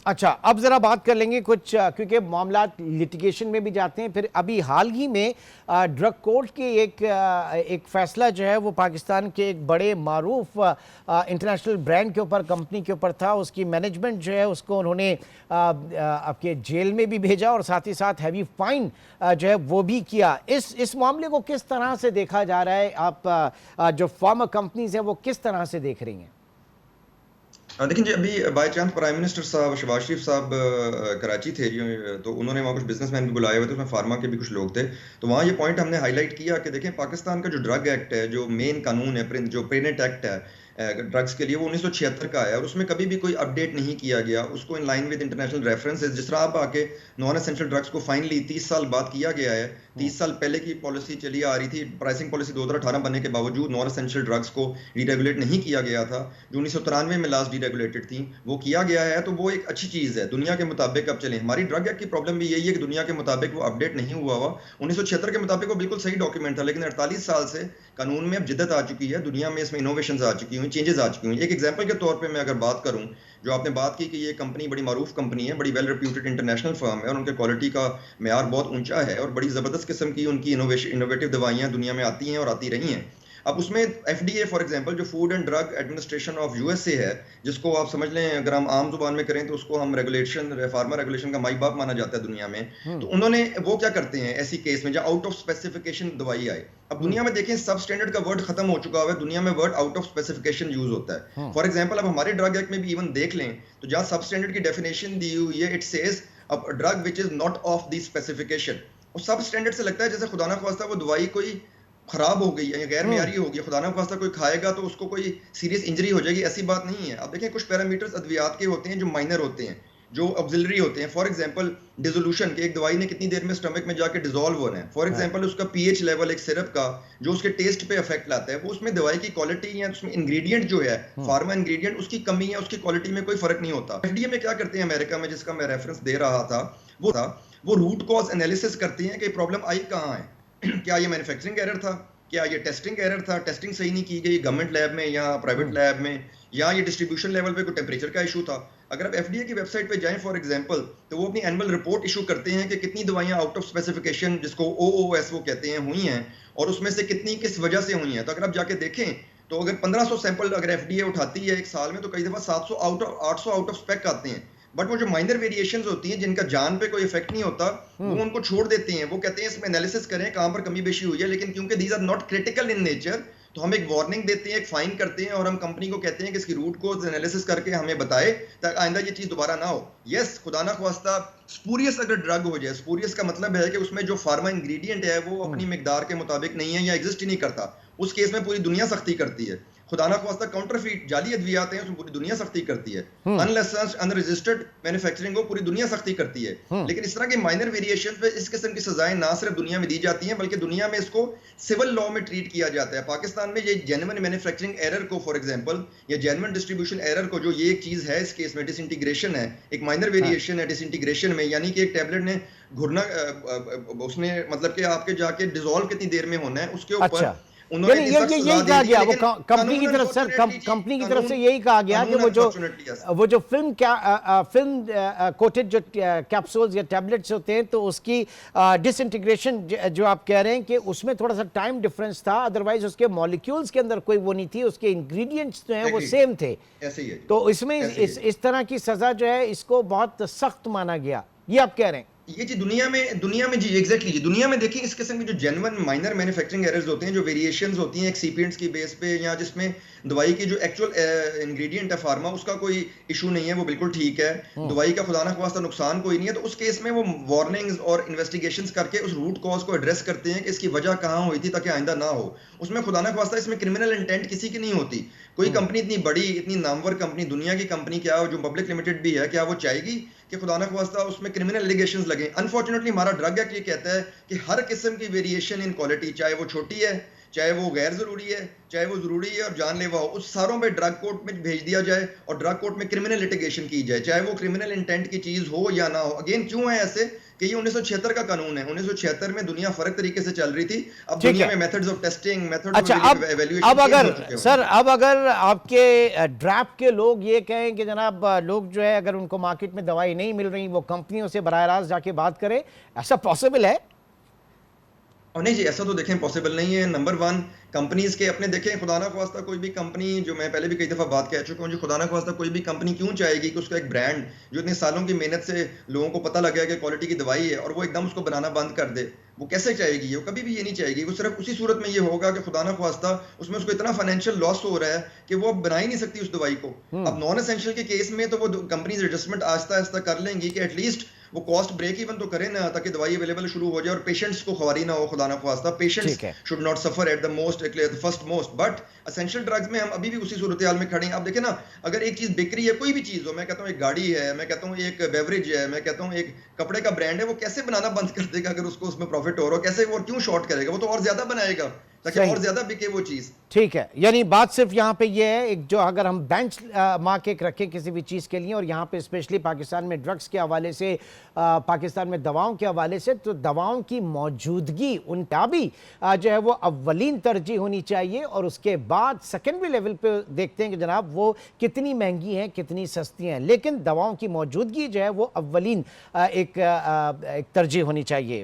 अच्छा, अब जरा बात कर लेंगे कुछ क्योंकि मामला लिटिगेशन में भी जाते हैं। फिर अभी हाल ही में ड्रग कोर्ट की एक फैसला जो है वो पाकिस्तान के एक बड़े मारूफ इंटरनेशनल ब्रांड के ऊपर, कंपनी के ऊपर था। उसकी मैनेजमेंट जो है उसको उन्होंने आपके जेल में भी भेजा और साथ ही साथ हैवी फाइन जो है वो भी किया। इस मामले को किस तरह से देखा जा रहा है? आप जो फार्मा कंपनीज हैं वो किस तरह से देख रही हैं? देखिए जी, अभी बाय चांस प्राइम मिनिस्टर साहब शहबाज शरीफ साहब कराची थे जी, तो उन्होंने वहाँ कुछ बिजनेसमैन भी बुलाए हुए थे, उसमें फार्मा के भी कुछ लोग थे। तो वहाँ ये पॉइंट हमने हाईलाइट किया कि देखें, पाकिस्तान का जो ड्रग एक्ट है, जो मेन कानून है, जो प्रेनेट एक्ट है ड्रग्स के लिए, वो 1976 का है और उसमें कभी भी कोई अपडेट नहीं किया गया उसको in line with international references. जिस तरह आप आके नॉन एसेंशियल ड्रग्स को फाइनली 30 साल बाद किया गया है, 30 साल पहले की पॉलिसी चली आ रही थी, प्राइसिंग पॉलिसी 2018 बनने के बावजूद नॉन एसेंशियल ड्रग्स को डीरेगुलेट नहीं किया गया था, जो 1993 में लास्ट डीरेगुलेटेड थी, वो किया गया है। तो वो एक अच्छी चीज है, दुनिया के मुताबिक अब चलें। हमारी ड्रग एक्ट की प्रॉब्लम भी यही है कि दुनिया के मुताबिक वो अपडेट नहीं हुआ हुआ। 1976 के मुताबिक वो बिल्कुल सही डॉक्यूमेंट था, लेकिन 48 साल से कानून में अब जिद्दत आ चुकी है, दुनिया में इसमें इनोवेशन आ चुकी हुई, चेंजेस आ चुकी हुई। एक एग्जांपल के तौर पे मैं अगर बात करूं, जो आपने बात की कि ये कंपनी बड़ी मारूफ कंपनी है, बड़ी वेल रिप्यूटेड इंटरनेशनल फर्म है और उनके क्वालिटी का मेयार बहुत ऊंचा है और बड़ी जबरदस्त किस्म की उनकी इनोवेटिव दवाइयां दुनिया में आती हैं और आती रही हैं। अब उसमें एफडीए फॉर एग्जांपल, जो food and drug administration of USA है, जिसको आप समझ लें, अगर हम आम जुबान में करें तो उसको हम रेगुलेशन, फार्मा रेगुलेशन का माई बाप माना जाता है दुनिया में। तो उन्होंने वो क्या करते हैं ऐसी केस में जब आउट ऑफ स्पेसिफिकेशन दवाई आए, अब दुनिया में देखें सब स्टैंडर्ड का वर्ड खत्म हो चुका है, दुनिया में word out of specification use होता है। फॉर एग्जांपल अब हमारे ड्रग एक्ट में भी इवन देख लें तो जहां सब स्टैंडर्ड की डेफिनेशन दी हुई है, it says a drug which is not of the specification. और सब स्टैंडर्ड से लगता है जैसे खुदा ना ख्वास्ता वो दवाई कोई खराब हो गई है या गैर मियारी हो गई है, खुदा ना ख्वास्ता कोई खाएगा तो उसको कोई सीरियस इंजरी हो जाएगी, ऐसी बात नहीं है। अब देखें, कुछ पैरामीटर्स अद्वियात के होते हैं जो माइनर होते हैं, जो ऑक्सिलरी होते हैं। फॉर एग्जांपल डिसोल्यूशन के, एक दवाई ने कितनी देर में स्टमक में जाके डिसॉल्व होना है। फॉर एग्जांपल उसका पीएच लेवल एक सिरप का जो उसके टेस्ट पे इफेक्ट लाता है, वो उसमें दवाई की क्वालिटी या उसमें इंग्रेडिएंट जो है, फार्मा इंग्रेडिएंट, उसकी कमी है, उसकी क्वालिटी में कोई फर्क नहीं होता। एफडीए में क्या करते हैं अमेरिका में, जिसका मैं रेफरेंस दे रहा था, वो रूट कॉज एनालिसिस करते हैं कि प्रॉब्लम आई कहाँ है। क्या ये मैन्युफैक्चरिंग एरर था, क्या ये टेस्टिंग एरर था, टेस्टिंग सही नहीं की गई गवर्नमेंट लैब में या प्राइवेट लैब में, या ये डिस्ट्रीब्यूशन लेवल पे कोई टेम्परेचर का इशू था। अगर आप एफडीए की वेबसाइट पे जाएं फॉर एग्जांपल, तो वो अपनी एनुअल रिपोर्ट इशू करते हैं कि कितनी दवाइयां आउट ऑफ स्पेसिफिकेशन, जिसको ओओएस वो कहते हैं, हुई हैं और उसमें से कितनी किस वजह से हुई हैं। तो अगर आप जाके देखें तो अगर 1500 सैंपल अगर एफडीए उठाती है एक साल में, तो कई दफा 700 800 आउट ऑफ स्पेक आते हैं। बट वो जो माइनर वेरिएशंस होती हैं जिनका जान पे कोई इफेक्ट नहीं होता, वो उनको छोड़ देते हैं। वो कहते हैं इसमें एनालिसिस करें कहां पर कमी बेशी हुई है, लेकिन क्योंकि these are not critical in nature, तो हम एक वार्निंग देते हैं, एक फाइन करते हैं और हम कंपनी को कहते हैं कि इसकी रूट कोज एनालिसिस करके हमें बताए ताकि आइंदा ये चीज दोबारा ना हो। यस, खुदा ना ख्वास्ता स्पूरियस अगर ड्रग हो जाए, स्पूरियस का मतलब है कि उसमें जो फार्मा इंग्रेडिएंट है वो अपनी मिकदार के मुताबिक नहीं है या एग्जिस्ट ही नहीं करता, उस केस में पूरी दुनिया सख्ती करती है। खुदा ना ख्वास्ता काउंटरफीट जाली अद्वियात हैं, उसमें पूरी दुनिया सख्ती करती है। अनलाइसेंस्ड अनरजिस्टर्ड मैन्युफैक्चरिंग को पूरी दुनिया सख्ती करती है। लेकिन इस तरह के माइनर वेरिएशन पे इस किस्म की सजाएं ना सिर्फ दुनिया में दी जाती हैं, बल्कि दुनिया में इसको सिविल लॉ में ट्रीट किया जाता है। पाकिस्तान में ये जेन्युइन मैन्युफैक्चरिंग एरर को फॉर एग्जांपल, या जेन्युइन डिस्ट्रीब्यूशन एरर को, जो ये एक चीज है इस केस में डिसइंटीग्रेशन है, एक माइनर वेरिएशन है डिसइंटीग्रेशन में, यानी कि एक टैबलेट ने घुरना, उसने मतलब कि आपके जाके डिसॉल्व कितनी देर में होना है उसके ऊपर उन्होंने यही कहा गया, वो कंपनी की तरफ सर, कंपनी की तरफ से यही कहा गया कि वो जो फिल्म कोटेड जो कैप्सूल्स या टैबलेट्स होते हैं, तो उसकी डिसइंटीग्रेशन जो आप कह रहे हैं कि उसमें थोड़ा सा टाइम डिफरेंस था, अदरवाइज उसके मॉलिक्यूल्स के अंदर कोई वो नहीं थी, उसके इंग्रेडिएंट्स जो हैं वो सेम थे। तो इसमें इस तरह की सजा जो है इसको बहुत सख्त माना गया, ये आप कह रहे हैं? ये जी दुनिया में जी एग्जैक्टली जी, दुनिया में देखिए इस किस्म के जो जेन्युइन माइनर मैन्युफैक्चरिंग एरर्स होते हैं, जो वेरिएशंस होती हैं एक्सीपिएंट्स की बेस पे, या जिसमें दवाई की जो एक्चुअल इंग्रेडिएंट है फार्मा, उसका कोई इशू नहीं है, वो बिल्कुल ठीक है, दवाई का खुदा ना ख्वास्ता नुकसान कोई नहीं है, तो उस केस में वो वार्निंग्स और इन्वेस्टिगेशंस करके उस रूट कॉज को एड्रेस करते हैं कि इसकी वजह कहाँ हुई थी ताकि आइंदा ना हो। उसमें खुदा ना ख्वास्ता इसमें क्रिमिनल इंटेंट किसी की नहीं होती। कोई कंपनी इतनी बड़ी, इतनी नामवर कंपनी, दुनिया की कंपनी, क्या जो पब्लिक लिमिटेड भी है, क्या वो चाहेगी कि खुदा ना ख्वास्ता उसमें क्रिमिनल एलिगेशंस लगे? अनफॉर्चुनेटली हमारा ड्रग एक्ट ये कहता है कि हर किस्म की वेरिएशन इन क्वालिटी, चाहे वो छोटी है चाहे वो गैर ज़रूरी है, चाहे वो ज़रूरी है और जानलेवा हो, उस सारों पे ड्रग कोर्ट में भेज दिया जाए और ड्रग कोर्ट में क्रिमिनल लिटिगेशन की जाए, चाहे वो क्रिमिनल इंटेंट की चीज़ हो या ना हो। अगेन क्यों है ऐसे कि ये 1976 का कानून है। 1976 में दुनिया फ़र्क तरीके से चल रही थी। अब ठीक दुनिया है। में मेथड्स ऑफ टेस्टिंग, मेथड्स अच्छा, ऑफ अब एवैल्यूएशन चेंज अगर हो चुके हैं। सर, अब अगर आपके ड्रैफ्ट के लोग ये कहें कि जनाब लोग जो है अगर उनको मार्केट में दवाई नहीं मिल रही, वो कंपनियों से बराह रास्त जाके बात करें, ऐसा पॉसिबल है? और नहीं जी, ऐसा तो देखें पॉसिबल नहीं है। नंबर वन, कंपनीज के अपने देखें, खुदा ना ख्वास्ता कोई भी कंपनी, जो मैं पहले भी कई दफ़ा बात कह चुका हूँ, जो खुदा ना ख्वास्ता कोई भी कंपनी क्यों चाहेगी कि उसका एक ब्रांड जो इतने सालों की मेहनत से लोगों को पता लग गया कि क्वालिटी की दवाई है और वो एकदम उसको बनाना बंद कर दे, वो कैसे चाहेगी? वो कभी भी ये नहीं चाहेगी। वो सिर्फ उसी सूरत में ये होगा कि खुदा ना ख्वास्ता उसमें उसको इतना फाइनेंशियल लॉस हो रहा है कि वो अब बना ही नहीं सकती उस दवाई को। अब नॉन एसेंशियल के केस में तो वो कंपनीज एडजस्टमेंट आहिस्ता आहिस्ता कर लेंगी कि एटलीस्ट वो कॉस्ट ब्रेक इवन तो करें ना, ताकि दवाई अवेलेबल शुरू हो जाए और पेशेंट्स को खवारी ना हो, खुदा ना ख्वास्ता। पेशेंट्स ठीक है। Should not suffer at the most first most. But essential drugs में हम अभी भी उसी सूरत हाल में खड़े हैं। आप देखें ना, अगर एक चीज बिक रही है, कोई भी चीज हो, मैं कहता हूँ एक गाड़ी है, मैं कहता हूँ एक बेवरेज है, मैं कहता हूँ एक कपड़े का ब्रांड है, वो कैसे बनाना बंद कर देगा अगर उसको उसमें प्रॉफिट हो रहा हो? कैसे वो क्यों शॉर्ट करेगा? वो तो और ज्यादा बनाएगा ताकि सही। और ज्यादा बिके वो चीज। ठीक है, यानी बात सिर्फ यहाँ पे ये है, एक जो अगर हम बेंच मार्क एक रखें किसी भी चीज़ के लिए, और यहाँ पे स्पेशली पाकिस्तान में ड्रग्स के हवाले से, पाकिस्तान में दवाओं के हवाले से, तो दवाओं की मौजूदगी उनका भी जो है वो अव्वलीन तरजीह होनी चाहिए, और उसके बाद सेकेंडरी लेवल पे देखते हैं कि जनाब वो कितनी महंगी हैं, कितनी सस्ती हैं, लेकिन दवाओं की मौजूदगी जो है वो अव्वलीन एक तरजीह होनी चाहिए।